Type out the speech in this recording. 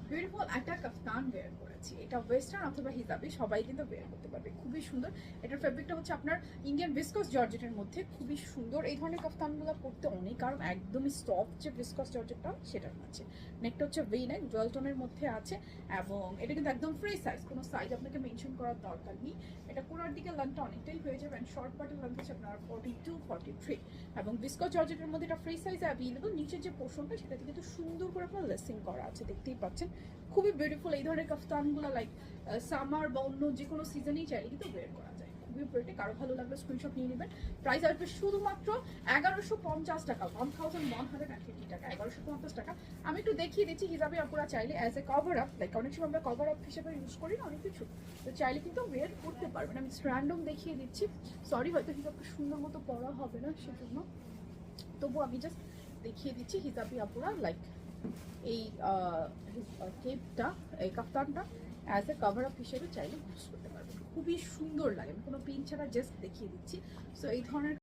Beautiful একটা কাফতান wire করেছি। এটা ওয়েস্টার্ন অথবা হিজাবি সবাই কিন্তু ওয়্যার করতে পারবে, খুবই সুন্দর। এটার ফেব্রিকটা হচ্ছে আপনার ইন্ডিয়ান ভিসকস জর্জেটের মধ্যে, খুবই সুন্দর। এই ধরনের কাফতানগুলো পরতে অনেক আরাম, একদমই সফট যে ভিসকস জর্জেটটা সেটার আছে। নেকটা হচ্ছে ভি নেক, জুয়েল টোনের মধ্যে আছে, এবং এটা কিন্তু একদম ফ্রি সাইজ, কোনো সাইজ আপনাকে মেনশন করার দরকার নেই। এটা কোনার দিকে লেন্থটা অনেকটাই হয়ে যাবে, অ্যান্ড শর্ট পার্টের লেন্থ হচ্ছে আপনার 42-43, এবং ভিসকস জর্জেটের মধ্যে এটা ফ্রি সাইজ অ্যাভেলেবল। নিচের যে পোর্শনটা সেটাতে কিন্তু সুন্দর করে আপনার লেসিং করা আছে, দেখতেই পাচ্ছেন, খুবই বিউটিফুল। এই ধরনের কাফতানগুলো লাইক সামার বা অন্য যে কোনো সিজনেই চাইলে কিন্তু ওয়্যার করা যায়, খুবই প্রিটি। কারো ভালো লাগলে স্ক্রিনশট নিয়ে নেবেন। প্রাইস আসবে শুধুমাত্র 1150 টাকা, 1150 টাকা, 1150 টাকা। আমি একটু দেখিয়ে দিচ্ছি, হিজাবি আপুরা চাইলে as a cover up, like অনেক সময় আমরা কভার আপ হিসেবে ইউজ করি না অনেক কিছু, তো চাইলে কিন্তু ওয়্যার করতে পারবেন। আমি র্যান্ডম দেখিয়ে দিচ্ছি, সরি হয়তো হিজাবটা সুন্দর মতো পরা হবে না সেজন্য, তবু আমি জাস্ট দেখিয়ে দিচ্ছি। হিজাবি আপুরা লাইক এই কেপটা, এই কাফতানটা অ্যাজ এ কভার আপ হিসেবে চাইলে ইউজ করতে পারবেন, খুবই সুন্দর লাগে। আমি কোনো পিন ছাড়া জাস্ট দেখিয়ে দিচ্ছি। সো এই ধরনের